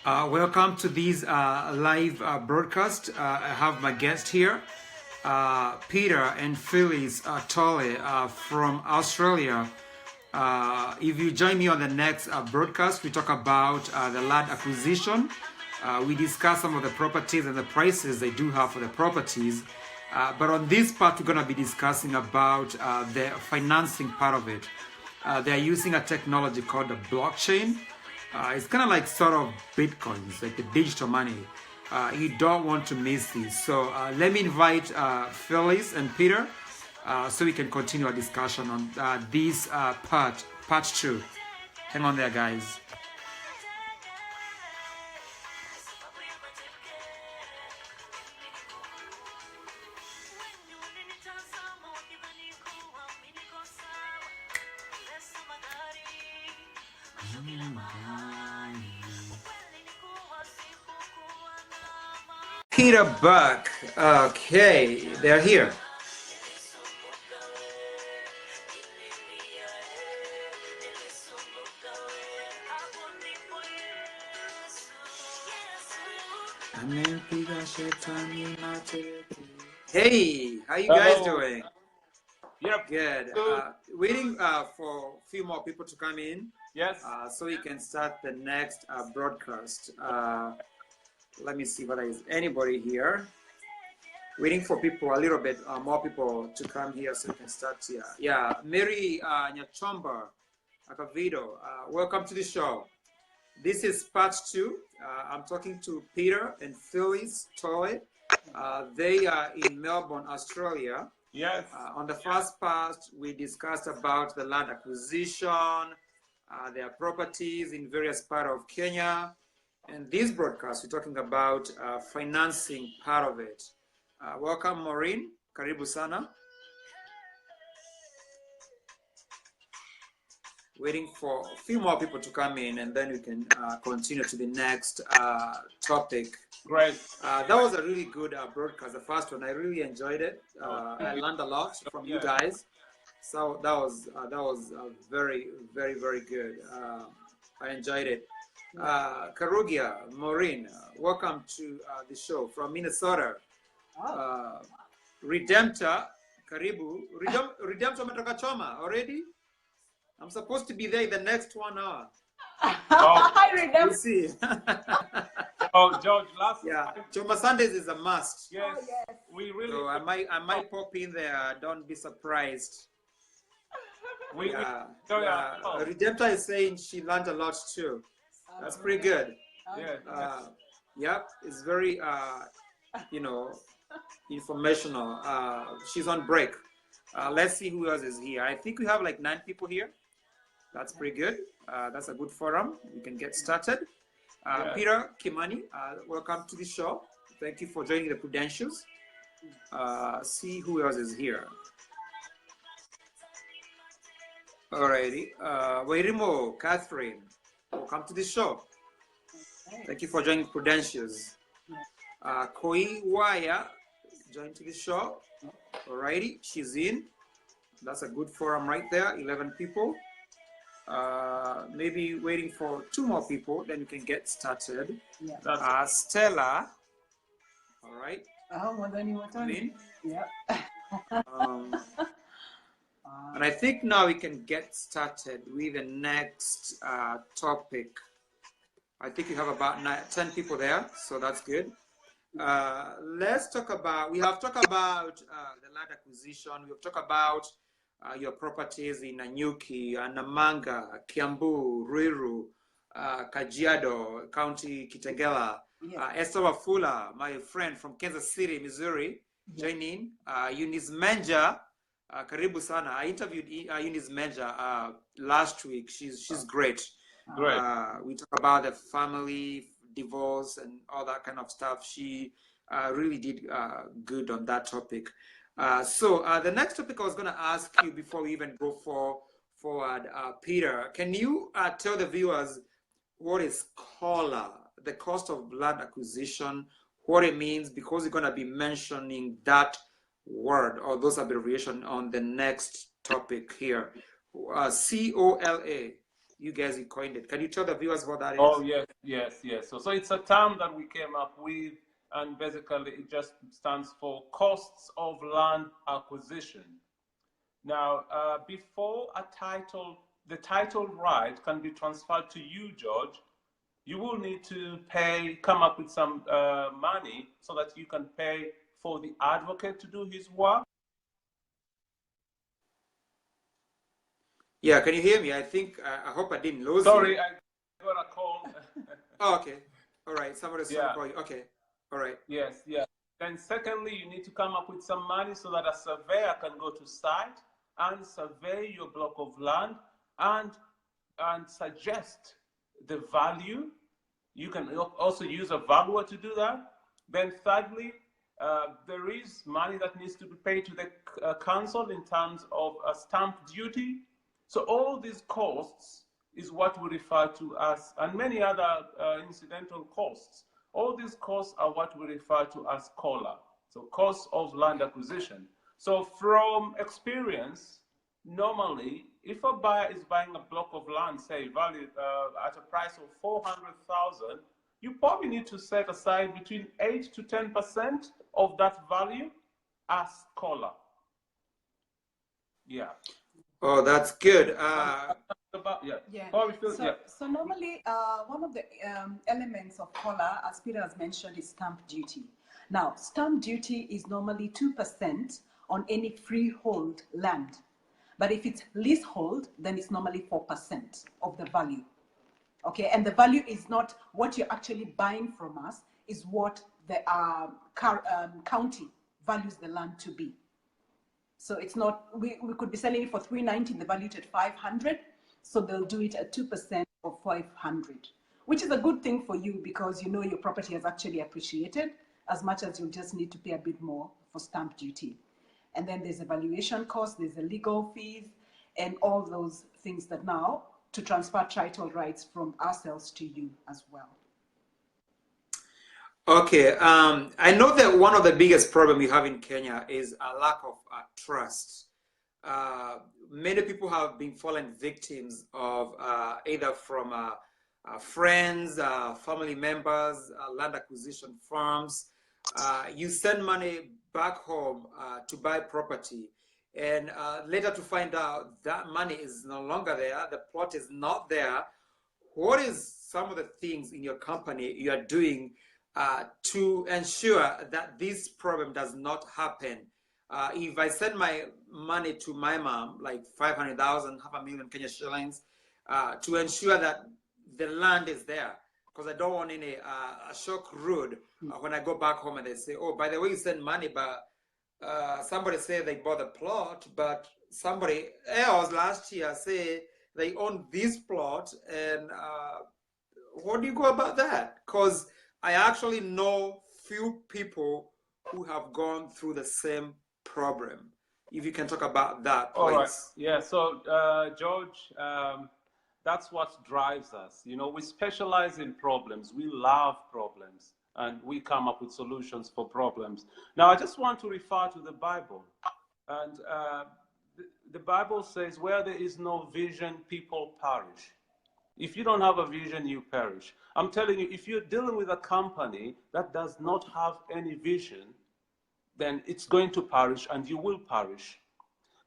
Welcome to this live broadcast. I have my guest here, Peter and Phyllis Tole from Australia. If you join me on the next broadcast, we talk about the land acquisition. We discuss some of the properties and the prices they do have for the properties. But on this part, we're going to be discussing about the financing part of it. They're using a technology called the blockchain. It's kind of like sort of bitcoins, like the digital money. You don't want to miss this. So let me invite Phyllis and Peter so we can continue our discussion on this part 2. Hang on there, guys. Peter Buck. Okay, they're here. Hey, how you guys doing? Yep. Good. Waiting for a few more people to come in. Yes. So we can start the next broadcast. Let me see whether there's anybody here. Waiting for people, a little bit more people to come here so we can start here. Yeah, Mary Nyachomba Akavido, welcome to the show. This is part 2. I'm talking to Peter and Phyllis Tole. They are in Melbourne, Australia. Yes. On the first part, we discussed about the land acquisition, their properties in various parts of Kenya. And this broadcast, we're talking about financing part of it. Welcome, Maureen. Karibu sana. Waiting for a few more people to come in, and then we can continue to the next topic. Great. That was a really good broadcast, the first one. I really enjoyed it. I learned a lot from you guys. So that was very, very, very good. I enjoyed it. Karugia, Maureen, welcome to the show from Minnesota. Redemptor, Karibu. Redemptor umetoka Choma already? I'm supposed to be there in the next 1 hour. Hi, Redemptor. We'll see. George, Choma Sundays is a must. Yes. Oh, yes. We really. So I might pop in there. Don't be surprised. Redemptor is saying she learned a lot too. That's pretty good. Yep, it's very informational. She's on break. Let's see who else is here. I think we have like 9 people here. That's pretty good. That's a good forum. We can get started. Peter Kimani, welcome to the show. Thank you for joining the Prudentials. See who else is here. Alrighty. Wairimo, Catherine, welcome to the show. Thank you for joining Prudentials. Koi Waya, join to the show. Alrighty, she's in. That's a good forum right there. 11 people. Maybe waiting for 2 more people, then we can get started. Yeah. Stella. All right. Yeah. And I think now we can get started with the next topic. I think we have about 10 people there, so that's good. Let's talk about, we have talked about the land acquisition. We have talked about your properties in Nanyuki, Namanga, Kiambu, Ruiru, Kajiado, County Kitengela. Esther Wafula, my friend from Kansas City, Missouri, joining. Eunice Menja, Karibu Sana. I interviewed Eunice Menja last week. She's great. Great. We talk about the family, divorce, and all that kind of stuff. She really did good on that topic. So the next topic I was going to ask you before we even go forward, Peter, can you tell the viewers what is COLA, the cost of land acquisition, what it means, because you're going to be mentioning that word or those abbreviation on the next topic here. COLA. you guys coined it. Can you tell the viewers what that is? Oh, yes. So it's a term that we came up with, and basically it just stands for costs of land acquisition. Now, before the title right can be transferred to you, George, you will need to come up with some money so that you can pay for the advocate to do his work. Yeah, can you hear me? I think, I hope I didn't lose Sorry, you. I got a call. Oh, okay. All right. Somebody's trying to call you. Okay. All right. Yes. Then secondly, you need to come up with some money so that a surveyor can go to site and survey your block of land and suggest the value. You can also use a valuer to do that. Then thirdly, there is money that needs to be paid to the council in terms of a stamp duty. So all these costs is what we refer to as, and many other incidental costs. All these costs are what we refer to as COLA, so cost of land acquisition. So from experience, normally, if a buyer is buying a block of land, say valued at a price of 400,000, you probably need to set aside between 8 to 10% of that value as COLA. Yeah. Oh, that's good. So normally, one of the elements of COLA, as Peter has mentioned, is stamp duty. Now, stamp duty is normally 2% on any freehold land. But if it's leasehold, then it's normally 4% of the value. Okay, and the value is not what you're actually buying from us, is what the county values the land to be. So it's not, we could be selling it for $390, the value at $500. So they'll do it at 2% of $500, which is a good thing for you because you know your property has actually appreciated as much as you just need to pay a bit more for stamp duty. And then there's a valuation cost, there's a legal fees, and all those things that now to transfer title rights from ourselves to you as well. Okay, I know that one of the biggest problems we have in Kenya is a lack of trust. Many people have been fallen victims of either from friends, family members, land acquisition firms. You send money back home to buy property, and later to find out that money is no longer there, the plot is not there. What is some of the things in your company you are doing to ensure that this problem does not happen? If I send my money to my mom, like 500,000, half a million Kenya shillings, to ensure that the land is there, because I don't want any shock rude when I go back home and they say, oh, by the way, you send money, but somebody said they bought a plot, but somebody else last year said they own this plot, and what do you go about that? Because I actually know few people who have gone through the same problem. If you can talk about that, please. All right. Yeah. So, George, that's what drives us. You know, we specialize in problems. We love problems, and we come up with solutions for problems. Now, I just want to refer to the Bible, and the Bible says, "Where there is no vision, people perish." If you don't have a vision, you perish. I'm telling you, if you're dealing with a company that does not have any vision, then it's going to perish and you will perish.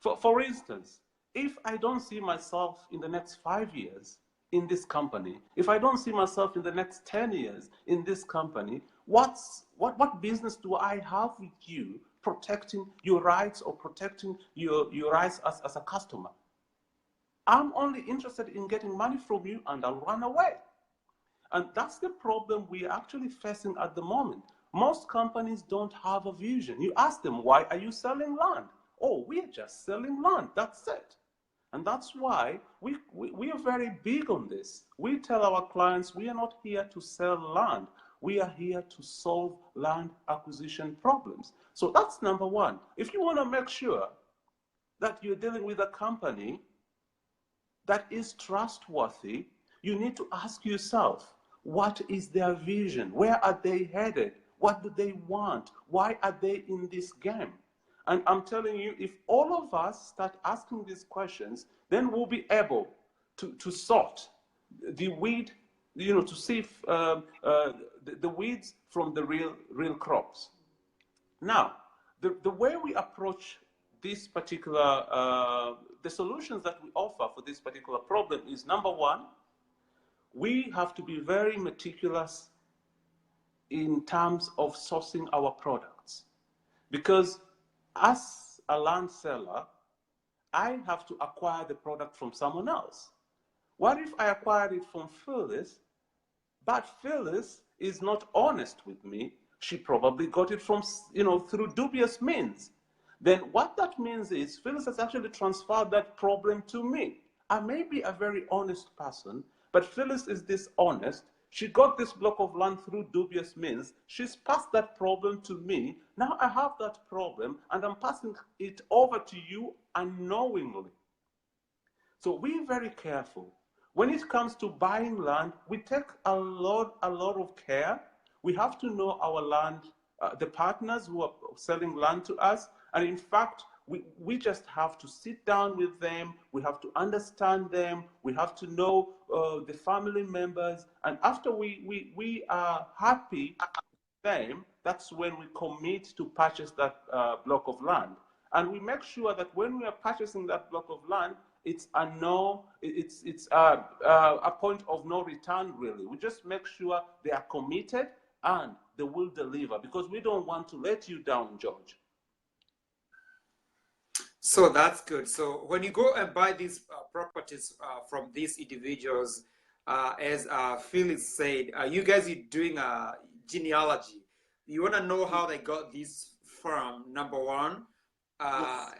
For instance, if I don't see myself in the next 5 years in this company, if I don't see myself in the next 10 years in this company, what business do I have with you protecting your rights or protecting your rights as a customer? I'm only interested in getting money from you and I'll run away. And that's the problem we're actually facing at the moment. Most companies don't have a vision. You ask them, why are you selling land? Oh, we're just selling land, that's it. And that's why we are very big on this. We tell our clients, we are not here to sell land. We are here to solve land acquisition problems. So that's number one. If you want to make sure that you're dealing with a company that is trustworthy, you need to ask yourself, what is their vision? Where are they headed? What do they want? Why are they in this game? And I'm telling you, if all of us start asking these questions, then we'll be able to sort the weed, to see the weeds from the real crops. Now, the way we approach this particular, the solutions that we offer for this particular problem is, number one, we have to be very meticulous in terms of sourcing our products. Because as a land seller, I have to acquire the product from someone else. What if I acquired it from Phyllis, but Phyllis is not honest with me? She probably got it from, through dubious means. Then what that means is Phyllis has actually transferred that problem to me. I may be a very honest person, but Phyllis is dishonest. She got this block of land through dubious means. She's passed that problem to me. Now I have that problem and I'm passing it over to you unknowingly. So we're very careful. When it comes to buying land, we take a lot of care. We have to know our land, the partners who are selling land to us. And in fact, we just have to sit down with them. We have to understand them. We have to know the family members. And after we are happy with them, that's when we commit to purchase that block of land. And we make sure that when we are purchasing that block of land, it's a point of no return, really. We just make sure they are committed and they will deliver, because we don't want to let you down, George. So that's good. So when you go and buy these properties from these individuals, as Phyllis said, you guys are doing a genealogy. You want to know how they got this farm, number one. Yes.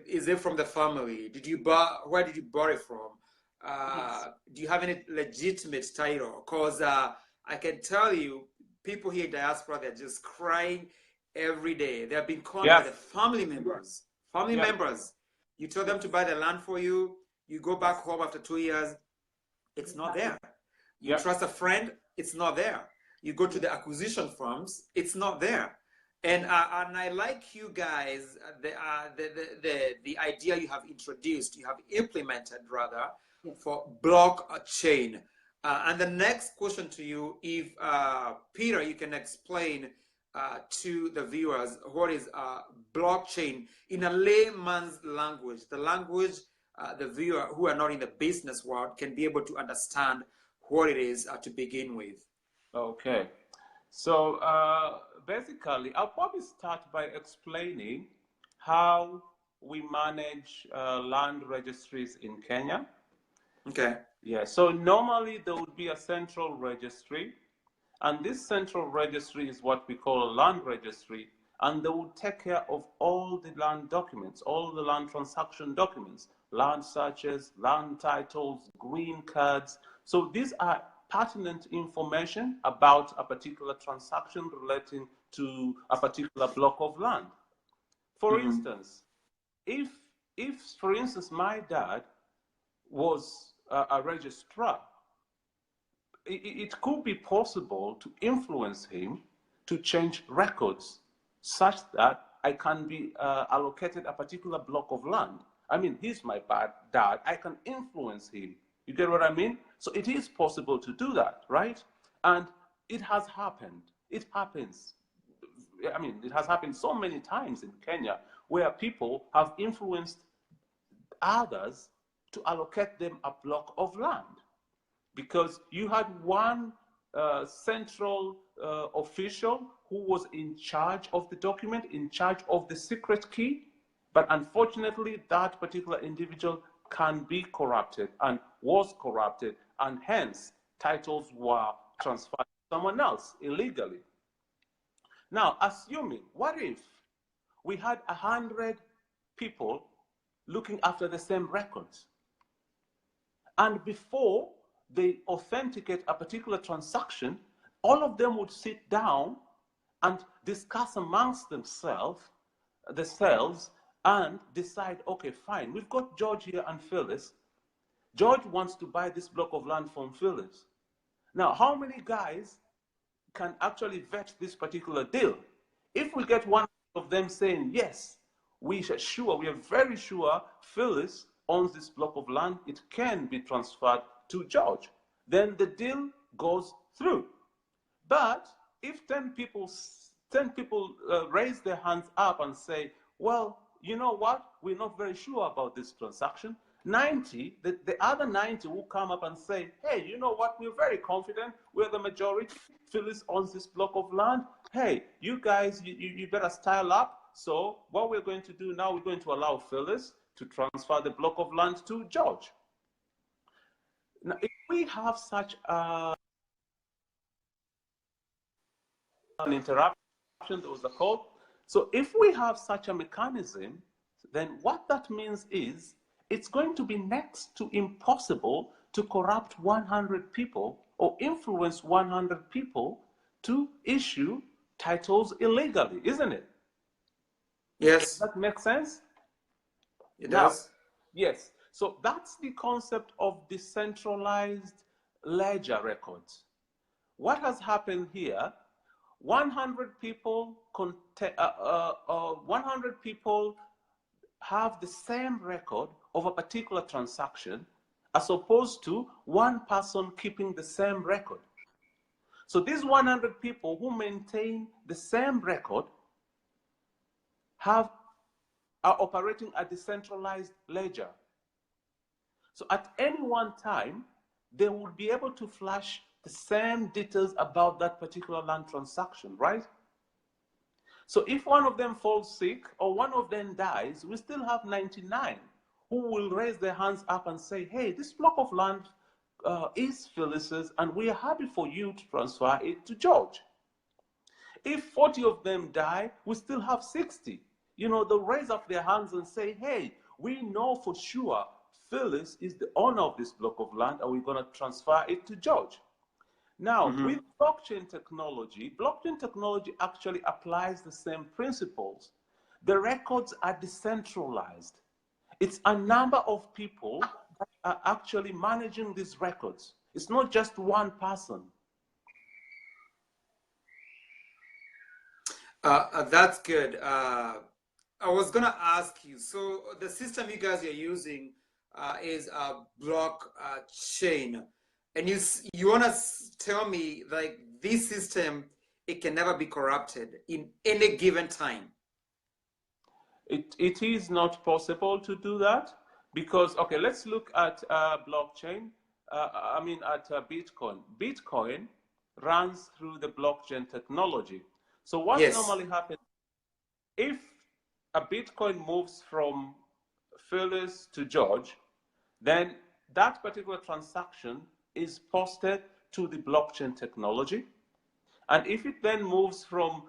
Is it from the family? Where did you buy it from? Yes. Do you have any legitimate title? Because I can tell you, people here in diaspora, they're just crying every day. They're being called by the family members. Family members. You tell them to buy the land for you. You go back home after 2 years. It's not there. You trust a friend. It's not there. You go to the acquisition firms. It's not there. And I like you guys, the idea you have introduced, you have implemented rather, for blockchain. And the next question to you, if Peter, you can explain to the viewers what is blockchain in a layman's language, the language the viewer who are not in the business world can be able to understand what it is to begin with. Okay. So basically, I'll probably start by explaining how we manage land registries in Kenya. Okay. Yeah, so normally there would be a central registry, and this central registry is what we call a land registry, and they would take care of all the land documents, all the land transaction documents, land searches, land titles, green cards. So these are pertinent information about a particular transaction relating to a particular block of land. For instance, if for instance my dad was a registrar, it could be possible to influence him to change records such that I can be allocated a particular block of land. I mean, he's my dad. I can influence him. You get what I mean? So it is possible to do that, right? And it has happened. It happens. I mean, it has happened so many times in Kenya where people have influenced others to allocate them a block of land, because you had one central official who was in charge of the document, in charge of the secret key, but unfortunately that particular individual can be corrupted and was corrupted, and hence titles were transferred to someone else illegally. Now, assuming, what if we had 100 people looking after the same records, and before they authenticate a particular transaction, all of them would sit down and discuss amongst themselves and decide, okay, fine, we've got George here and Phyllis. George wants to buy this block of land from Phyllis. Now, how many guys can actually vet this particular deal? If we get one of them saying, yes, we are very sure Phyllis owns this block of land, it can be transferred to George. Then the deal goes through. But if 10 people raise their hands up and say, well, you know what, we're not very sure about this transaction, the other 90 will come up and say, hey, you know what, we're very confident, we're the majority, Phyllis owns this block of land, hey, you guys, you better style up. So what we're going to do now, we're going to allow Phyllis to transfer the block of land to George. Now, if we have such an interruption, there was a call. So if we have such a mechanism, then what that means is it's going to be next to impossible to corrupt 100 people or influence 100 people to issue titles illegally, isn't it? Yes. Does that make sense? It does. Yes. So that's the concept of decentralized ledger records. What has happened here? 100 people, 100 people have the same record of a particular transaction, as opposed to one person keeping the same record. So these 100 people who maintain the same record are operating a decentralized ledger. So at any one time, they will be able to flash the same details about that particular land transaction, right? So if one of them falls sick or one of them dies, we still have 99 who will raise their hands up and say, hey, this block of land is Phyllis's and we are happy for you to transfer it to George. If 40 of them die, we still have 60. You know, they'll raise up their hands and say, hey, we know for sure Phyllis is the owner of this block of land and we're going to transfer it to George. Now, with blockchain technology actually applies the same principles. The records are decentralized. It's a number of people that are actually managing these records. It's not just one person. That's good. I was going to ask you, so the system you guys are using is a blockchain. And you want to tell me, like, this system, it can never be corrupted in any given time? It is not possible to do that because, okay, let's look at blockchain. At Bitcoin. Bitcoin runs through the blockchain technology. So what normally happens, if a Bitcoin moves from Phyllis to George, then that particular transaction is posted to the blockchain technology. And if it then moves from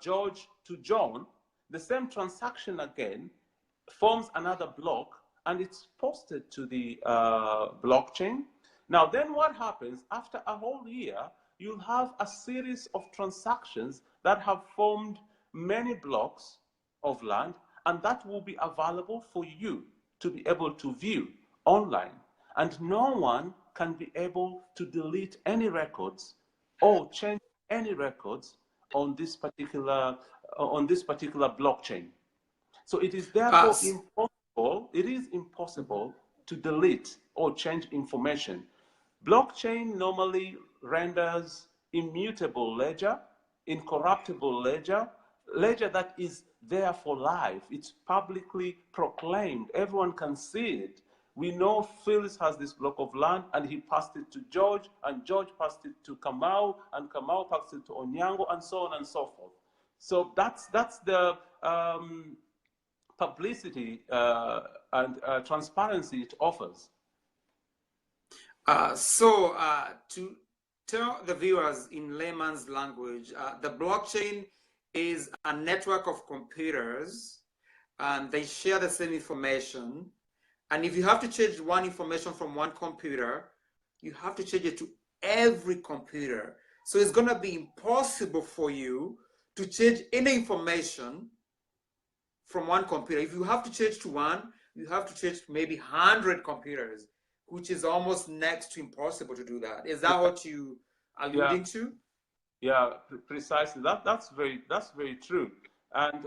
George to John, the same transaction again forms another block and it's posted to the blockchain. Now, then what happens after a whole year, you'll have a series of transactions that have formed many blocks of land, and that will be available for you to be able to view online. And no one can be able to delete any records or change any records on this particular blockchain. So it is therefore impossible to delete or change information. Blockchain normally renders immutable ledger, incorruptible ledger, ledger that is there for life. It's publicly proclaimed. Everyone can see it. We know Phyllis has this block of land and he passed it to George and George passed it to Kamau and Kamau passed it to Onyango and so on and so forth. So that's the publicity and transparency it offers. To tell the viewers in layman's language, the blockchain is a network of computers and they share the same information. And if you have to change one information from one computer, you have to change it to every computer. So it's going to be impossible for you to change any information from one computer. If you have to change to one, you have to change to maybe 100 computers, which is almost next to impossible to do that. Is that what you are alluding to? Yeah, precisely. That's very true. And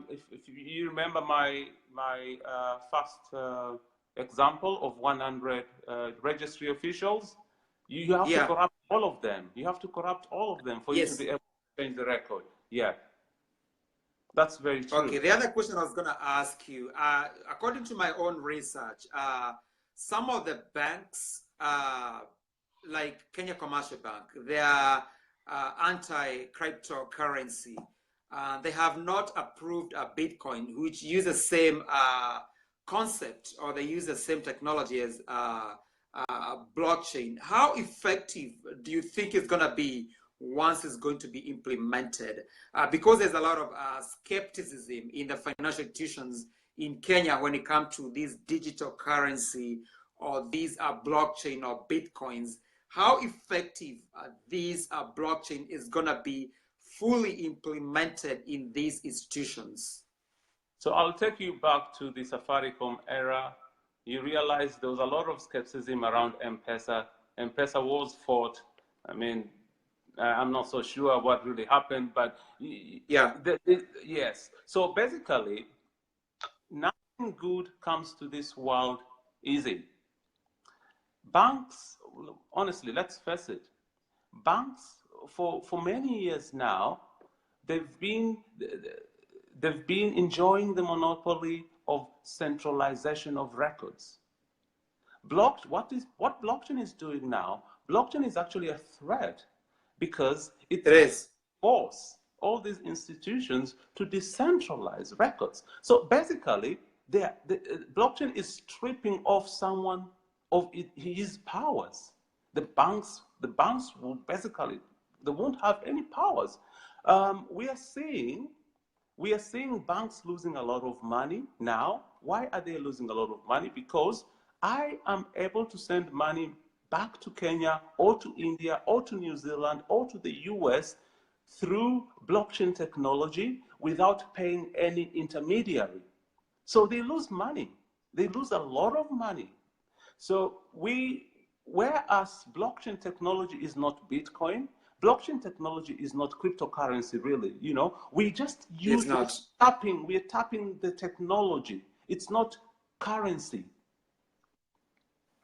if you remember my first example of 100 registry officials, you have to corrupt all of them. You have to corrupt all of them for you to be able to change the record. Yeah, that's very true. Okay, the other question I was going to ask you, according to my own research, some of the banks, like Kenya Commercial Bank, they are anti-cryptocurrency. They have not approved a Bitcoin, which uses the same concept, or they use the same technology as blockchain. How effective do you think it's going to be once it's going to be implemented? Because there's a lot of skepticism in the financial institutions in Kenya when it comes to this digital currency or these blockchain or Bitcoins. How effective this blockchain is going to be fully implemented in these institutions? So I'll take you back to the Safaricom era. You realize there was a lot of skepticism around M-Pesa. M-Pesa was fought. I mean, I'm not so sure what really happened, but yeah, yes. So basically, nothing good comes to this world easy. Banks, honestly, let's face it, banks for many years now, they've been enjoying the monopoly of centralization of records. What blockchain is doing now, blockchain is actually a threat because it forces all these institutions to decentralize records. So basically, the blockchain is stripping off someone of his powers. The banks will basically, they won't have any powers. We are seeing banks losing a lot of money now. Why are they losing a lot of money? Because I am able to send money back to Kenya or to India or to New Zealand or to the US through blockchain technology without paying any intermediary. So they lose money. They lose a lot of money. So whereas blockchain technology is not Bitcoin, blockchain technology is not cryptocurrency, really. You know, we just use we're tapping the technology. It's not currency.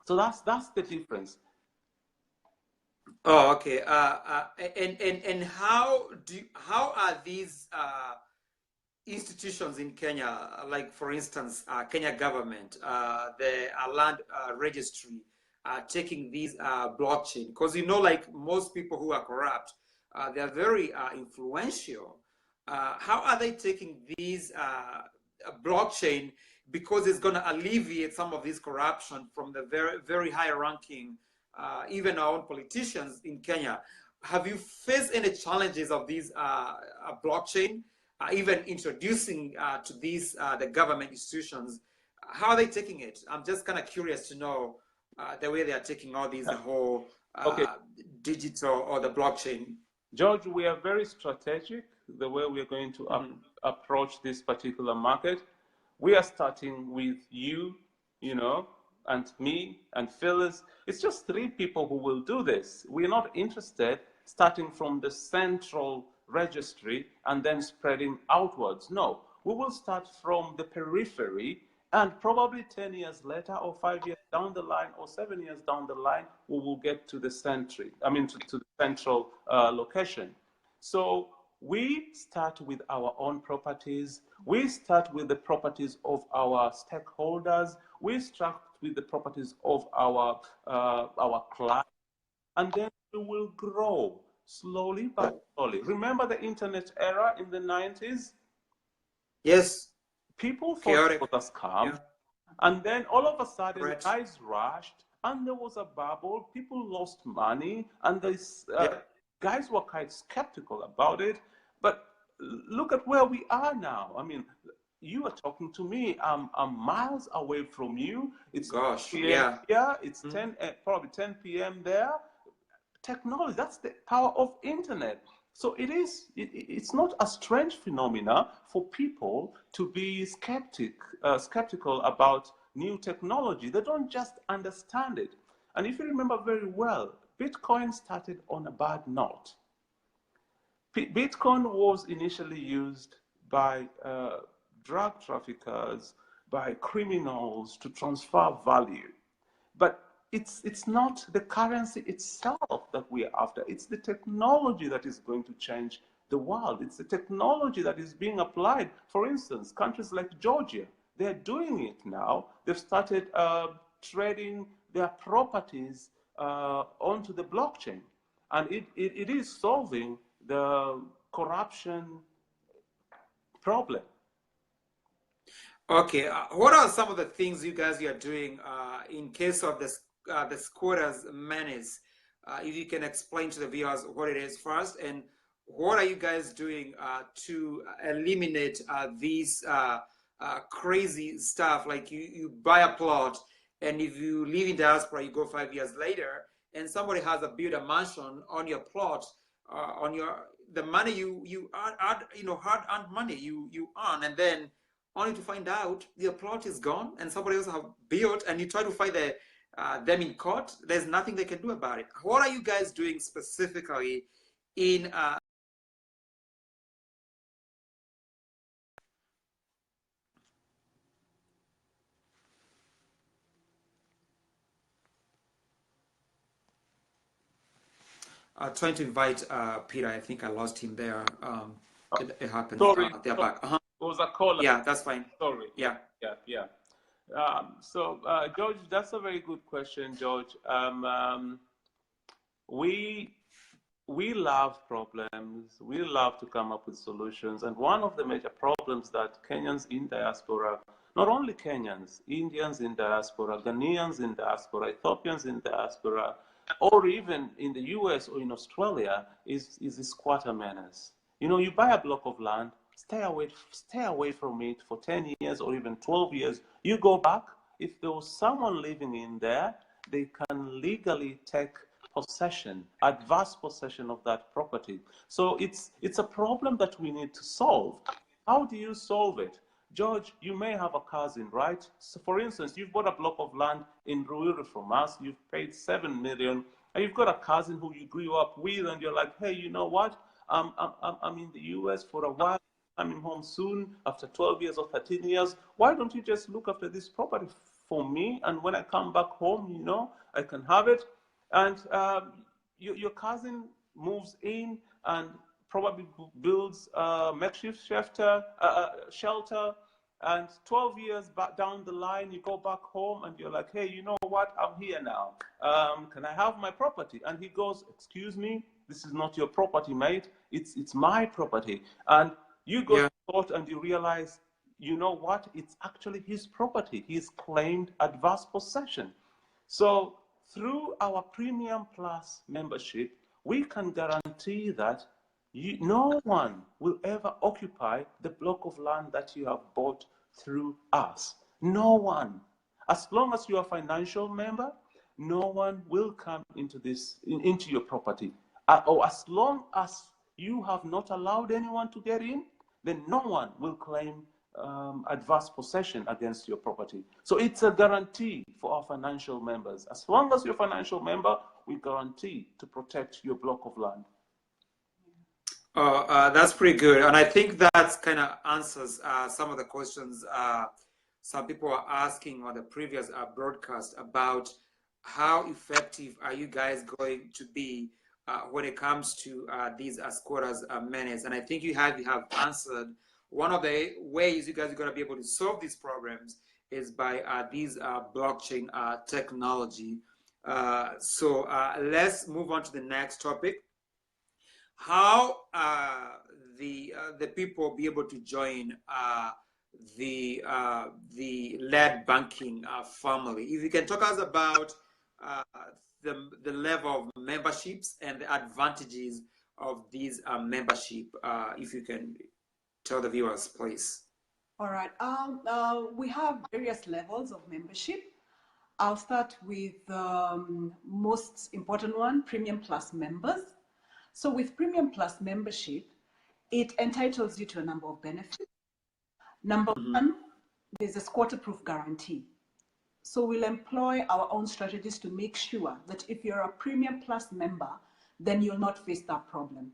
So that's the difference. Oh, okay. And how are these institutions in Kenya, like for instance, Kenya government, the land registry, taking these blockchain? Because you know, like most people who are corrupt, they are very influential. How are they taking these blockchain? Because it's going to alleviate some of this corruption from the very high ranking, even our own politicians in Kenya. Have you faced any challenges of these blockchain? Even introducing to these the government institutions, how are they taking it? I'm just kind of curious to know the way they are taking all these, the whole digital or the blockchain. George, we are very strategic the way we are going to approach this particular market. We are starting with you know, and me and Phyllis. It's just 3 people who will do this. We're not interested starting from the central registry and then spreading outwards. No, we will start from the periphery, and probably 10 years later or 5 years down the line or 7 years down the line, we will get to the to the central location. So we start with our own properties. We start with the properties of our stakeholders. We start with the properties of our clients, and then we will grow slowly but slowly. Remember the internet era in the 90s? Yes. People thought it was a scam, and then all of a sudden, guys rushed, and there was a bubble. People lost money, and guys were quite skeptical about it. But look at where we are now. I mean, you are talking to me. I'm miles away from you. It's 10 p.m. here. It's probably 10 p.m. there. Technology, that's the power of internet. So it's not a strange phenomena for people to be skeptical about new technology. They don't just understand it. And if you remember very well, Bitcoin started on a bad note. Bitcoin was initially used by drug traffickers, by criminals to transfer value. But it's not the currency itself that we are after. It's the technology that is going to change the world. It's the technology that is being applied. For instance, countries like Georgia, they're doing it now. They've started trading their properties onto the blockchain. And it is solving the corruption problem. Okay, what are some of the things you guys are doing in case of the squatters menace? If you can explain to the viewers what it is first, and what are you guys doing to eliminate these crazy stuff? Like you buy a plot, and if you live in diaspora, you go 5 years later, and somebody has built a mansion on your plot, on the money you earn, hard-earned money you earn, and then only to find out your plot is gone and somebody else have built, and you try to fight them in court. There's nothing they can do about it. What are you guys doing specifically in trying to invite Peter? I think I lost him there. It happens. Sorry, they're back. it was a caller. Yeah, that's fine. Sorry. Yeah. George, that's a very good question, George. We love problems. We love to come up with solutions. And one of the major problems that Kenyans in diaspora, not only Kenyans, Indians in diaspora, Ghanaians in diaspora, Ethiopians in diaspora, or even in the US or in Australia, is the squatter menace. You buy a block of land, stay away from it for 10 years or even 12 years. You go back, if there was someone living in there, they can legally take possession, adverse possession of that property. So it's a problem that we need to solve. How do you solve it? George, you may have a cousin, right? So for instance, you've bought a block of land in Ruiru from us, you've paid 7 million, and you've got a cousin who you grew up with, and you're like, hey, you know what? I'm in the US for a while. I'm home soon after 12 years or 13 years. Why don't you just look after this property for me? And when I come back home, I can have it. And your cousin moves in and probably builds a makeshift shelter. And 12 years back down the line, you go back home and you're like, hey, you know what? I'm here now. Can I have my property? And he goes, excuse me, this is not your property, mate. It's my property. And you go to court and you realize, you know what? It's actually his property. He's claimed adverse possession. So through our Premium Plus membership, we can guarantee that no one will ever occupy the block of land that you have bought through us. No one. As long as you are a financial member, no one will come into your property. Or as long as you have not allowed anyone to get in, then no one will claim adverse possession against your property. So it's a guarantee for our financial members. As long as you're a financial member, we guarantee to protect your block of land. That's pretty good. And I think that kind of answers some of the questions some people are asking on the previous broadcast about how effective are you guys going to be when it comes to these squatters menace. And I think you have answered. One of the ways you guys are going to be able to solve these problems is by these blockchain technology. So let's move on to the next topic. How the people be able to join the lead banking family? If you can talk us about the level of memberships and the advantages of these membership, if you can tell the viewers, please. All right. We have various levels of membership. I'll start with the most important one, Premium Plus members. So with Premium Plus membership, it entitles you to a number of benefits. Number one, there's a squatter-proof guarantee. So we'll employ our own strategies to make sure that if you're a Premium Plus member, then you'll not face that problem.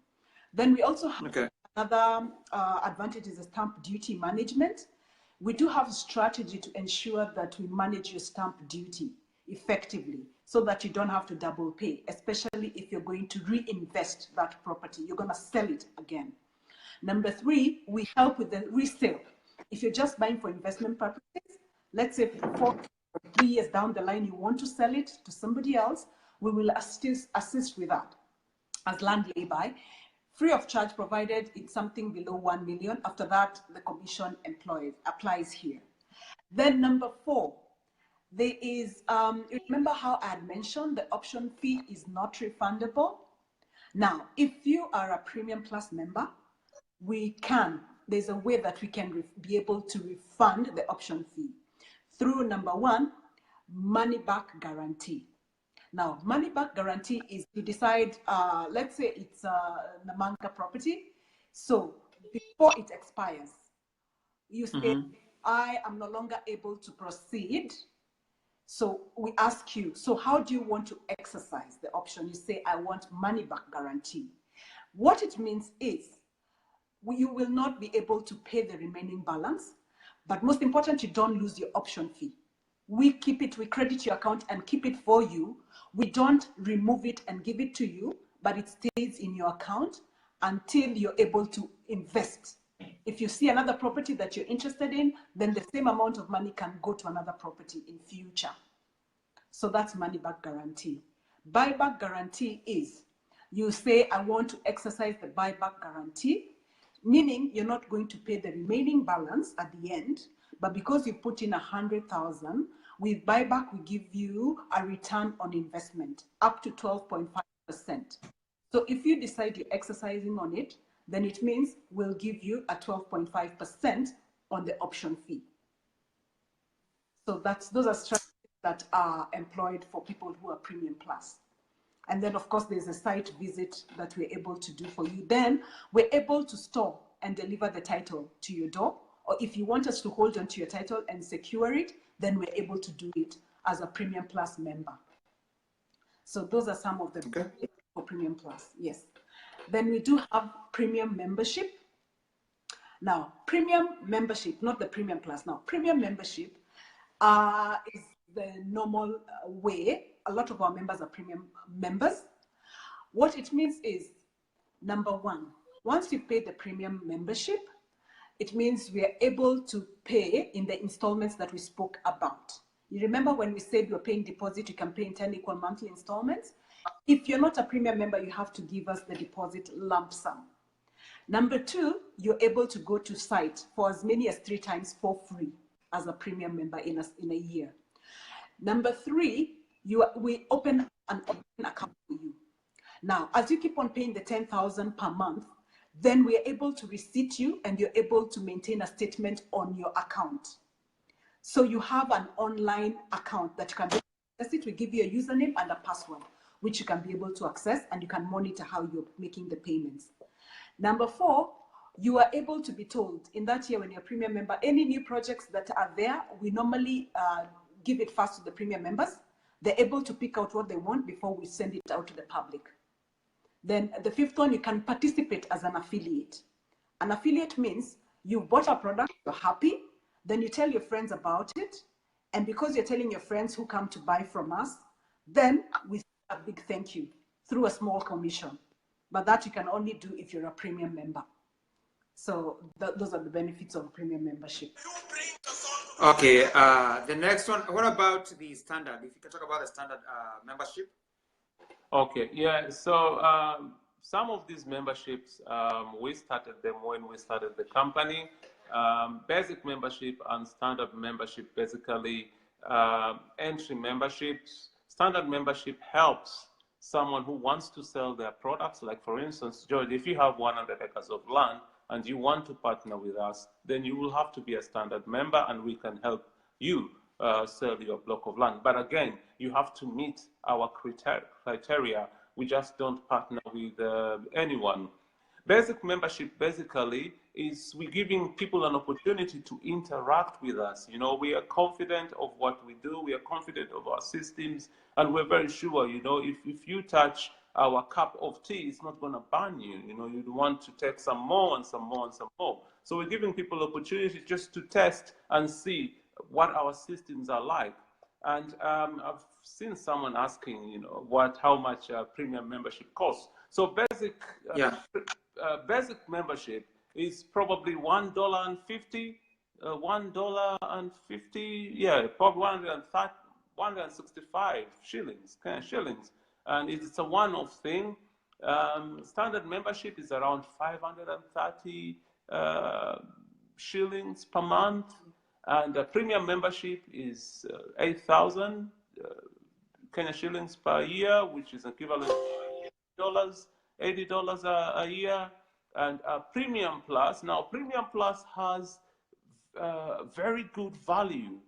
Then we also have another advantage is the stamp duty management. we do have a strategy to ensure that we manage your stamp duty effectively so that you don't have to double pay, especially if you're going to reinvest that property. You're going to sell it again. Number 3, we help with the resale. If you're just buying for investment purposes, let's say 4 or 3 years down the line, you want to sell it to somebody else, we will assist with that as land layby, free of charge, provided it's something below 1 million. After that, the commission applies here. Then number 4, there is, remember how I had mentioned the option fee is not refundable? Now, if you are a Premium Plus member, there's a way that we can be able to refund the option fee through number 1, money back guarantee. Now, money back guarantee is to decide, let's say it's a Namanga property. So before it expires, you say, I am no longer able to proceed. So we ask you, so how do you want to exercise the option? You say, I want money back guarantee. What it means is, you will not be able to pay the remaining balance, but most important, you don't lose your option fee. We keep it, we credit your account and keep it for you. We don't remove it and give it to you, but it stays in your account until you're able to invest. If you see another property that you're interested in, then the same amount of money can go to another property in future. So that's money back guarantee. Buyback guarantee is, you say, I want to exercise the buyback guarantee, meaning you're not going to pay the remaining balance at the end, but because you put in 100,000, with buyback, we give you a return on investment up to 12.5%. So if you decide you're exercising on it, then it means we'll give you a 12.5% on the option fee. So those are strategies that are employed for people who are Premium Plus. And then, of course, there's a site visit that we're able to do for you. Then we're able to store and deliver the title to your door. Or if you want us to hold on to your title and secure it, then we're able to do it as a Premium Plus member. So those are some of the benefits for Premium Plus, yes. Then we do have Premium Membership. Now, Premium Membership, not the Premium Plus. Now, Premium Membership is the normal way. A lot of our members are Premium members. What it means is, number 1, once you pay the Premium Membership, it means we are able to pay in the installments that we spoke about. You remember when we said you're paying deposit, you can pay in 10 equal monthly installments? If you're not a Premium member, you have to give us the deposit lump sum. Number 2, you're able to go to site for as many as 3 times for free as a Premium member in a year. Number 3, we open an account for you. Now, as you keep on paying the 10,000 per month, then we are able to receipt you and you're able to maintain a statement on your account. So you have an online account that you can access it. We give you a username and a password, which you can be able to access, and you can monitor how you're making the payments. Number 4, you are able to be told in that year when you're a Premium member, any new projects that are there, we normally give it first to the Premium members. They're able to pick out what they want before we send it out to the public. Then the 5th one, you can participate as an affiliate. An affiliate means you bought a product, you're happy, then you tell your friends about it, and because you're telling your friends who come to buy from us, then we say a big thank you through a small commission. But that you can only do if you're a Premium member. So those are the benefits of Premium membership. Okay, the next one, what about the standard? If you can talk about the standard membership. Okay, yeah, so some of these memberships, we started them when we started the company. Basic membership and standard membership, basically entry memberships. Standard membership helps someone who wants to sell their products. Like for instance, George, if you have 100 acres of land and you want to partner with us, then you will have to be a standard member and we can help you sell your block of land. But again, you have to meet our criteria. We just don't partner with anyone. Basic membership basically is we're giving people an opportunity to interact with us. You know, we are confident of what we do, we are confident of our systems, and we're very sure, you know, if you touch our cup of tea is not going to burn you. You know, you'd want to take some more and some more and some more. So we're giving people opportunity just to test and see what our systems are like. And I've seen someone asking, you know, how much premium membership costs. So basic membership is probably $1.50, $1.50, yeah, probably 165 shillings, kind of shillings, and it's a one-off thing. Standard membership is around 530 shillings per month, and premium membership is 8,000 Kenya shillings per year, which is equivalent to $80 a year. And Premium Plus, now Premium Plus has very good value.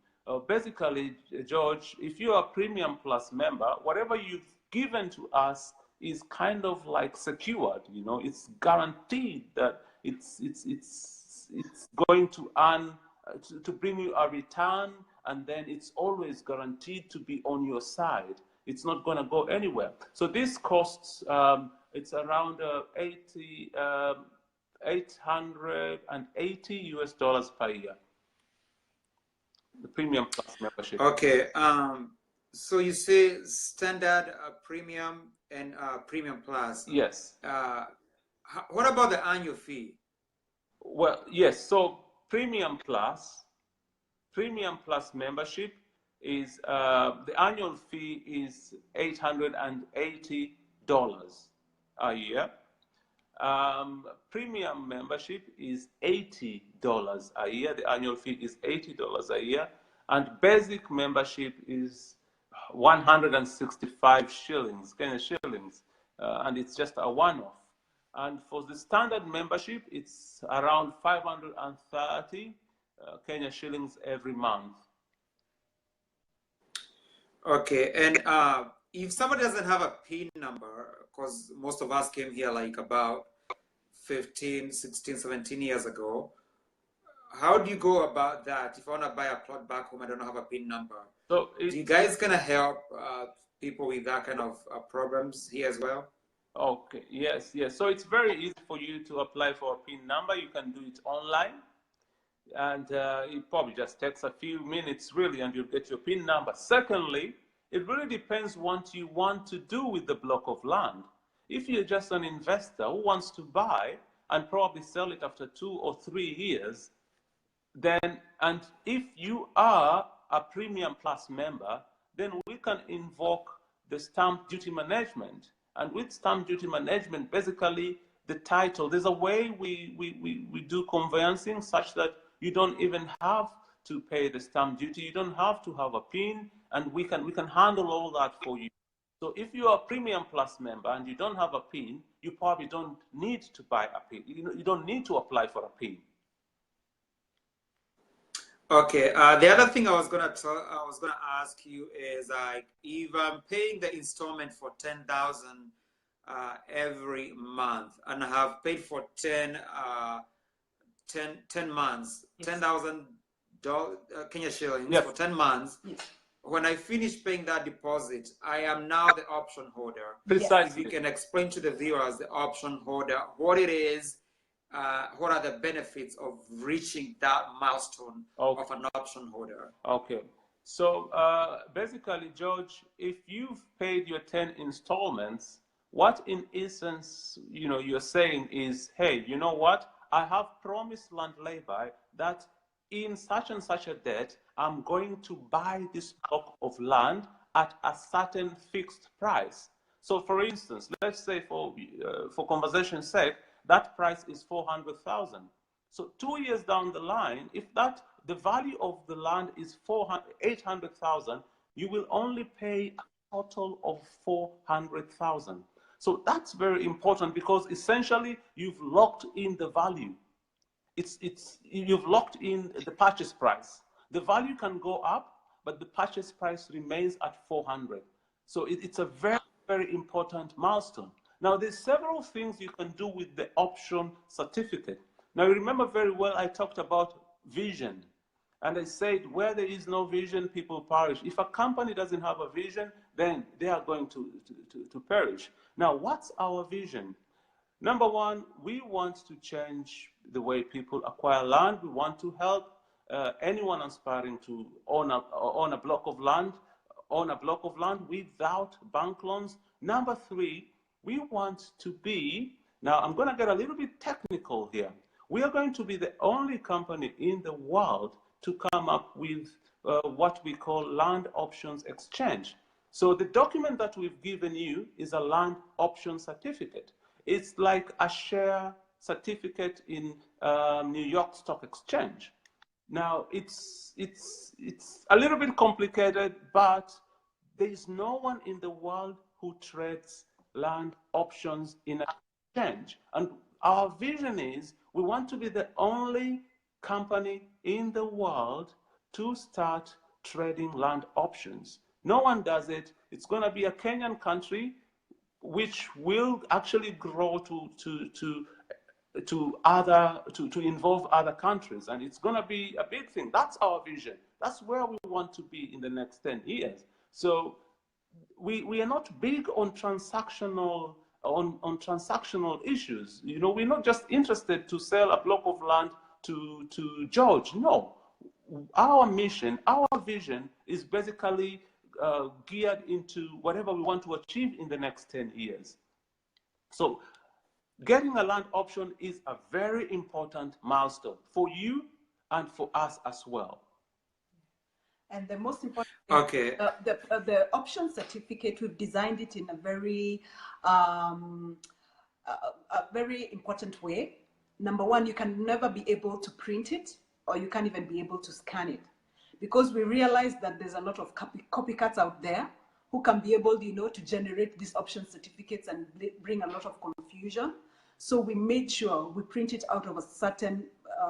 Basically, George, if you are a Premium Plus member, whatever you've given to us is kind of like secured. You know, it's guaranteed that it's going to earn to bring you a return, and then it's always guaranteed to be on your side. It's not going to go anywhere. So this costs it's around $880 per year. The Premium Plus membership. Okay. So you say standard, premium, and Premium Plus. Yes. What about the annual fee? Well, yes. So Premium Plus membership is the annual fee is $880 a year. Premium membership is $80 a year. The annual fee is $80 a year, and basic membership is 165 shillings, Kenya shillings, and it's just a one-off. And for the standard membership, it's around 530 Kenya shillings every month. Okay, and if somebody doesn't have a PIN number, because most of us came here like about 15, 16, 17 years ago, how do you go about that? If I want to buy a plot back home, I don't have a PIN number. So do you guys gonna help people with that kind of problems here as well? Okay, yes. So it's very easy for you to apply for a PIN number. You can do it online, and it probably just takes a few minutes really, and you'll get your PIN number. Secondly, it really depends what you want to do with the block of land. If you're just an investor who wants to buy and probably sell it after 2 or 3 years, then, and if you are a Premium Plus member, then we can invoke the stamp duty management. And with stamp duty management, basically the title, there's a way we do conveyancing such that you don't even have to pay the stamp duty. You don't have to have a PIN, and we can handle all that for you. So if you are a Premium Plus member and you don't have a PIN, you probably don't need to buy a PIN. You don't need to apply for a PIN. Okay. The other thing I was gonna ask you is like, if I'm paying the installment for 10,000 every month, and I have paid for 10 months, yes. $10,000 Kenya shillings, yes, for 10 months. Yes. When I finish paying that deposit, I am now the option holder. Precisely. If you can explain to the viewers, the option holder, what it is, what are the benefits of reaching that milestone, okay, of an option holder? Okay. So basically, George, if you've paid your 10 installments, what in essence, you're saying is, hey, you know what? I have promised land layby that in such and such a date, I'm going to buy this block of land at a certain fixed price. So for instance, let's say for conversation's sake, that price is 400,000. So 2 years down the line, if the value of the land is 800,000, you will only pay a total of 400,000. So that's very important, because essentially you've locked in the value. You've locked in the purchase price. The value can go up, but the purchase price remains at 400. So it's a very, very important milestone. Now, there's several things you can do with the option certificate. Now, remember very well, I talked about vision. And I said, where there is no vision, people perish. If a company doesn't have a vision, then they are going to perish. Now, what's our vision? Number one, we want to change the way people acquire land. We want to help anyone aspiring to own a block of land without bank loans. Number three, we want to be, now I'm going to get a little bit technical here. We are going to be the only company in the world to come up with what we call land options exchange. So the document that we've given you is a land option certificate. It's like a share certificate in New York Stock Exchange. Now, it's a little bit complicated, but there is no one in the world who trades land options in an exchange. And our vision is we want to be the only company in the world to start trading land options. No one does it. It's going to be a Kenyan country which will actually grow to involve other countries, and it's going to be a big thing. That's our vision. That's where we want to be in the next 10 years. So we are not big on transactional issues. You know, we're not just interested to sell a block of land to George. No, our mission, our vision is basically geared into whatever we want to achieve in the next 10 years. So getting a land option is a very important milestone for you and for us as well. And the most important Okay. The option certificate, we've designed it in a very important way. Number one, you can never be able to print it, or you can't even be able to scan it, because we realize that there's a lot of copycats out there who can be able, you know, to generate these option certificates and bring a lot of confusion. So we made sure we print it out of a certain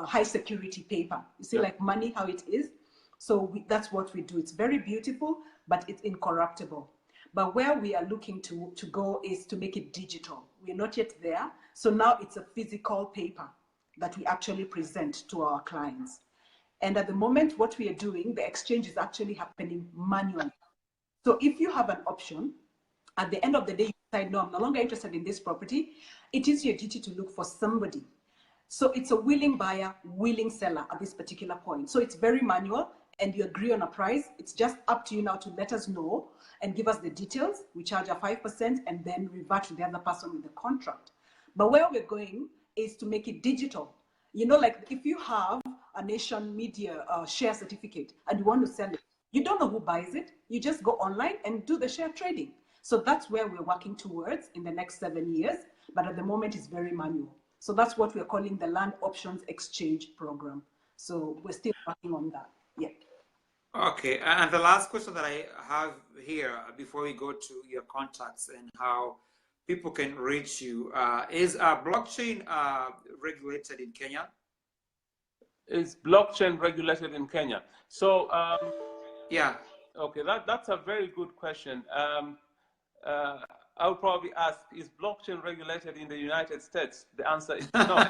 high security paper. You see, like money, how it is. So that's what we do. It's very beautiful, but it's incorruptible. But where we are looking to go is to make it digital. We're not yet there. So now it's a physical paper that we actually present to our clients. And at the moment, what we are doing, the exchange is actually happening manually. So if you have an option, at the end of the day, you decide, no, I'm no longer interested in this property. It is your duty to look for somebody. So it's a willing buyer, willing seller at this particular point. So it's very manual, and you agree on a price. It's just up to you now to let us know and give us the details. We charge a 5% and then revert to the other person with the contract. But where we're going is to make it digital. You know, like if you have a Nation Media share certificate and you want to sell it, you don't know who buys it. You just go online and do the share trading. So that's where we're working towards in the next 7 years. But at the moment, it's very manual. So that's what we're calling the Land Options Exchange Program. So we're still working on that. Yeah. Okay, and the last question that I have here before we go to your contacts and how people can reach you is blockchain regulated in Kenya? Is blockchain regulated in Kenya? So yeah. Okay, that's a very good question. I would probably ask, is blockchain regulated in the United States? The answer is no.